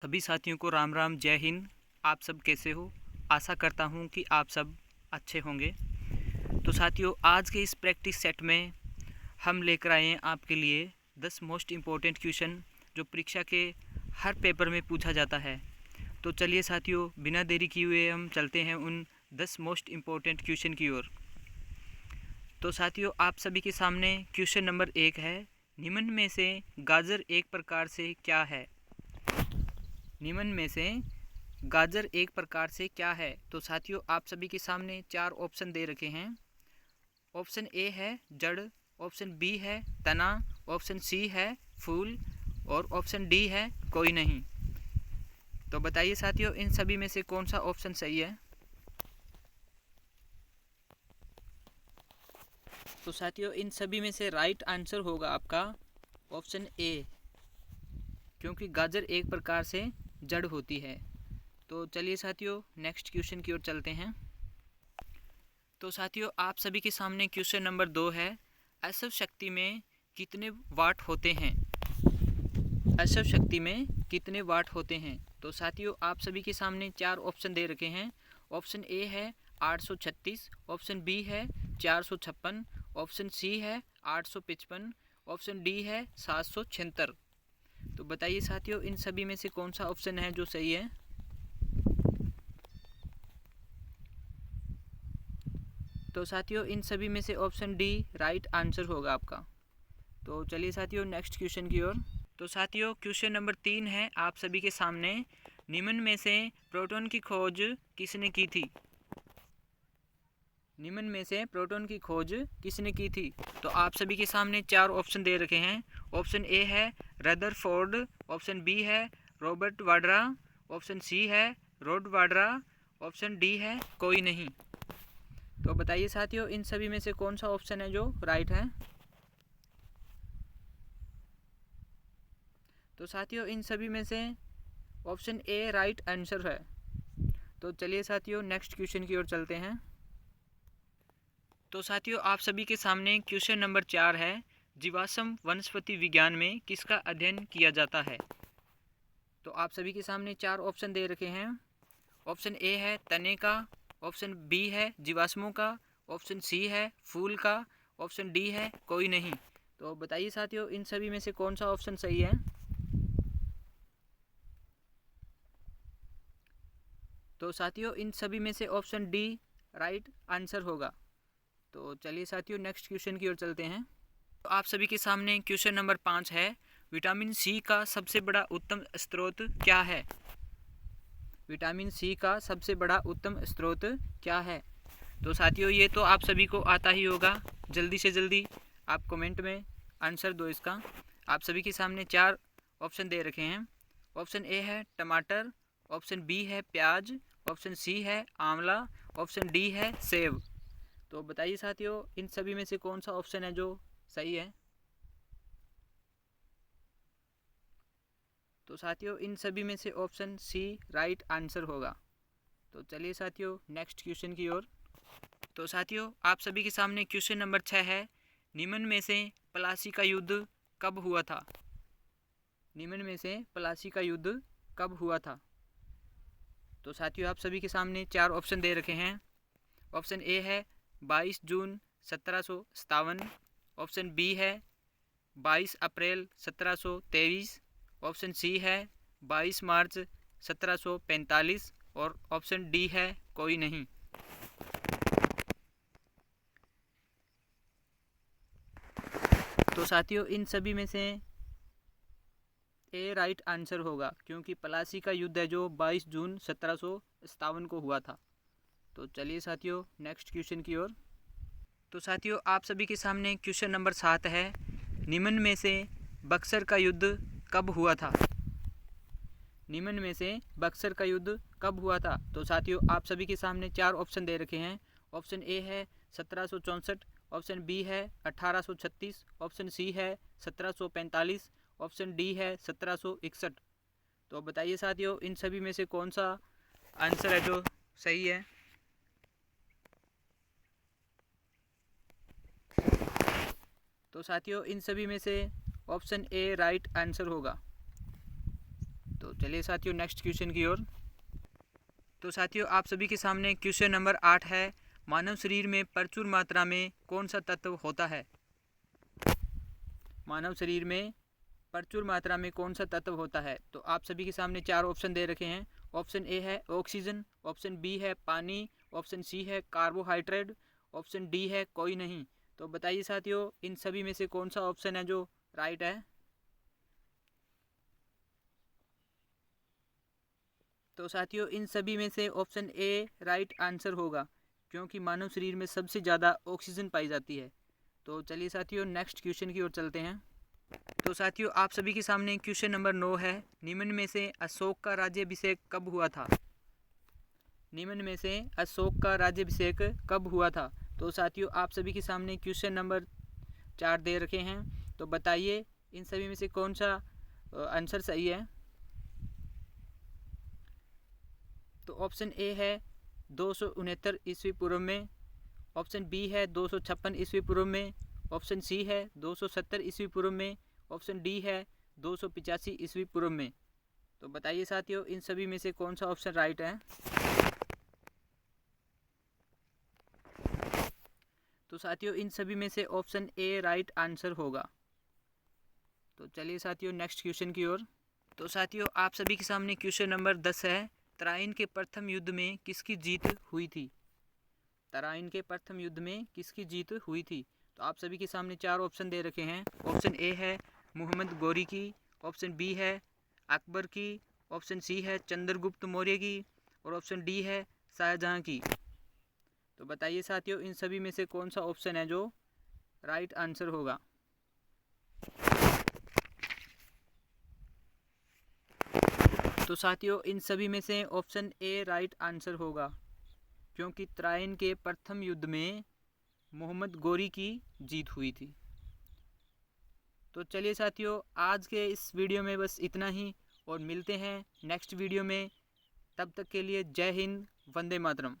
सभी साथियों को राम राम, जय हिंद। आप सब कैसे हो? आशा करता हूँ कि आप सब अच्छे होंगे। तो साथियों, आज के इस प्रैक्टिस सेट में हम लेकर आए हैं आपके लिए 10 मोस्ट इम्पोर्टेंट क्वेश्चन जो परीक्षा के हर पेपर में पूछा जाता है। तो चलिए साथियों, बिना देरी किए हुए हम चलते हैं उन 10 मोस्ट इम्पोर्टेंट क्वेश्चन की ओर। तो साथियों, आप सभी के सामने क्वेश्चन नंबर 1 है, निम्न में से गाजर एक प्रकार से क्या है? निम्न में से गाजर एक प्रकार से क्या है? तो साथियों, आप सभी के सामने 4 ऑप्शन दे रखे हैं। ऑप्शन ए है जड़, ऑप्शन बी है तना, ऑप्शन सी है फूल और ऑप्शन डी है कोई नहीं। तो बताइए साथियों, इन सभी में से कौन सा ऑप्शन सही है? तो साथियों, इन सभी में से राइट आंसर होगा आपका ऑप्शन ए, क्योंकि गाजर एक प्रकार से जड़ होती है। तो चलिए साथियों, नेक्स्ट क्वेश्चन की ओर चलते हैं। तो साथियों, आप सभी के सामने क्वेश्चन नंबर 2 है, असव शक्ति में कितने वाट होते हैं? असव शक्ति में कितने वाट होते हैं? तो साथियों, आप सभी के सामने 4 ऑप्शन दे रखे हैं। ऑप्शन ए है 836, ऑप्शन बी है 456, ऑप्शन सी है 855, ऑप्शन डी है 776। तो बताइए साथियों, इन सभी में से कौन सा ऑप्शन है जो सही है? तो साथियों, इन सभी में से ऑप्शन डी राइट आंसर होगा आपका। तो चलिए साथियों, नेक्स्ट क्वेश्चन की ओर। तो साथियों, क्वेश्चन नंबर 3 है आप सभी के सामने, निम्न में से प्रोटॉन की खोज किसने की थी? निम्न में से प्रोटॉन की खोज किसने की थी? तो आप सभी के सामने 4 ऑप्शन दे रखे हैं। ऑप्शन ए है रदरफोर्ड, ऑप्शन बी है रॉबर्ट वाड्रा, ऑप्शन सी है रॉड वाड्रा, ऑप्शन डी है कोई नहीं। तो बताइए साथियों, इन सभी में से कौन सा ऑप्शन है जो राइट है? तो साथियों, इन सभी में से ऑप्शन ए राइट आंसर है। तो चलिए साथियों, नेक्स्ट क्वेश्चन की ओर चलते हैं। तो साथियों, आप सभी के सामने क्वेश्चन नंबर 4 है, जीवाश्म वनस्पति विज्ञान में किसका अध्ययन किया जाता है? तो आप सभी के सामने 4 ऑप्शन दे रखे हैं। ऑप्शन ए है तने का, ऑप्शन बी है जीवाश्मों का, ऑप्शन सी है फूल का, ऑप्शन डी है कोई नहीं। तो बताइए साथियों, इन सभी में से कौन सा ऑप्शन सही है? तो साथियों, इन सभी में से ऑप्शन डी राइट आंसर होगा। तो चलिए साथियों, नेक्स्ट क्वेश्चन की ओर चलते हैं। तो आप सभी के सामने क्वेश्चन नंबर 5 है, विटामिन सी का सबसे बड़ा उत्तम स्रोत क्या है? विटामिन सी का सबसे बड़ा उत्तम स्रोत क्या है? तो साथियों, ये तो आप सभी को आता ही होगा। जल्दी से जल्दी आप कमेंट में आंसर दो इसका। आप सभी के सामने 4 ऑप्शन दे रखे हैं। ऑप्शन ए है टमाटर, ऑप्शन बी है प्याज, ऑप्शन सी है आंवला, ऑप्शन डी है सेब। तो बताइए साथियों, इन सभी में से कौन सा ऑप्शन है जो सही है? तो साथियों, इन सभी में से ऑप्शन सी राइट आंसर होगा। तो चलिए साथियों, नेक्स्ट क्वेश्चन की ओर। तो साथियों, आप सभी के सामने क्वेश्चन नंबर 6 है, निम्न में से प्लासी का युद्ध कब हुआ था? निम्न में से प्लासी का युद्ध कब हुआ था? तो साथियों, आप सभी के सामने 4 ऑप्शन दे रखे हैं। ऑप्शन ए है 22 जून 1757, ऑप्शन बी है 22 अप्रैल 1723, ऑप्शन सी है 22 मार्च 1745 और ऑप्शन डी है कोई नहीं। तो साथियों, इन सभी में से ए राइट आंसर होगा, क्योंकि प्लासी का युद्ध है जो 22 जून 1757 को हुआ था। तो चलिए साथियों, नेक्स्ट क्वेश्चन की ओर। तो साथियों, आप सभी के सामने क्वेश्चन नंबर 7 है, निम्न में से बक्सर का युद्ध कब हुआ था? निम्न में से बक्सर का युद्ध कब हुआ था? तो साथियों, आप सभी के सामने 4 ऑप्शन दे रखे हैं। ऑप्शन ए है 1764, ऑप्शन बी है 1836, ऑप्शन सी है 1745, ऑप्शन डी है 1761। तो बताइए साथियों, इन सभी में से कौन सा आंसर है जो सही है? तो साथियों, इन सभी में से ऑप्शन ए राइट आंसर होगा। तो चलिए साथियों नेक्स्ट क्वेश्चन की ओर। तो साथियों आप सभी के सामने क्वेश्चन नंबर 8 है, मानव शरीर में प्रचुर मात्रा में कौन सा तत्व होता है? मानव शरीर में प्रचुर मात्रा में कौन सा तत्व होता है? तो आप सभी के सामने 4 ऑप्शन दे रखे हैं। ऑप्शन ए है ऑक्सीजन, ऑप्शन बी है पानी, ऑप्शन सी है कार्बोहाइड्रेट, ऑप्शन डी है कोई नहीं। तो बताइए साथियों इन सभी में से कौन सा ऑप्शन है जो राइट है? तो साथियों इन सभी में से ऑप्शन ए राइट आंसर होगा, क्योंकि मानव शरीर में सबसे ज़्यादा ऑक्सीजन पाई जाती है। तो चलिए साथियों नेक्स्ट क्वेश्चन की ओर चलते हैं। तो साथियों आप सभी के सामने क्वेश्चन नंबर 9 है, निम्न में से अशोक का राज्याभिषेक कब हुआ था? निम्न में से अशोक का राज्याभिषेक कब हुआ था? तो साथियों आप सभी के सामने क्वेश्चन नंबर 4 दे रखे हैं। तो बताइए इन सभी में से कौन सा आंसर सही है? तो ऑप्शन ए है 269 ईस्वी पूर्व में, ऑप्शन बी है 256 ईस्वी पूर्व में, ऑप्शन सी है 270 ईस्वी पूर्व में, ऑप्शन डी है 285 ईस्वी पूर्व में। तो बताइए साथियों इन सभी में से कौन सा ऑप्शन राइट है? तो साथियों इन सभी में से ऑप्शन ए राइट आंसर होगा। तो चलिए साथियों नेक्स्ट क्वेश्चन की ओर। तो साथियों आप सभी के सामने क्वेश्चन नंबर 10 है, तराइन के प्रथम युद्ध में किसकी जीत हुई थी? तराइन के प्रथम युद्ध में किसकी जीत हुई थी? तो आप सभी के सामने 4 ऑप्शन दे रखे हैं। ऑप्शन ए है मोहम्मद गौरी की, ऑप्शन बी है अकबर की, ऑप्शन सी है चंद्रगुप्त मौर्य की, और ऑप्शन डी है शाहजहां की। तो बताइए साथियों इन सभी में से कौन सा ऑप्शन है जो राइट आंसर होगा? तो साथियों इन सभी में से ऑप्शन ए राइट आंसर होगा, क्योंकि तराइन के प्रथम युद्ध में मोहम्मद गौरी की जीत हुई थी। तो चलिए साथियों आज के इस वीडियो में बस इतना ही, और मिलते हैं नेक्स्ट वीडियो में। तब तक के लिए जय हिंद, वंदे मातरम।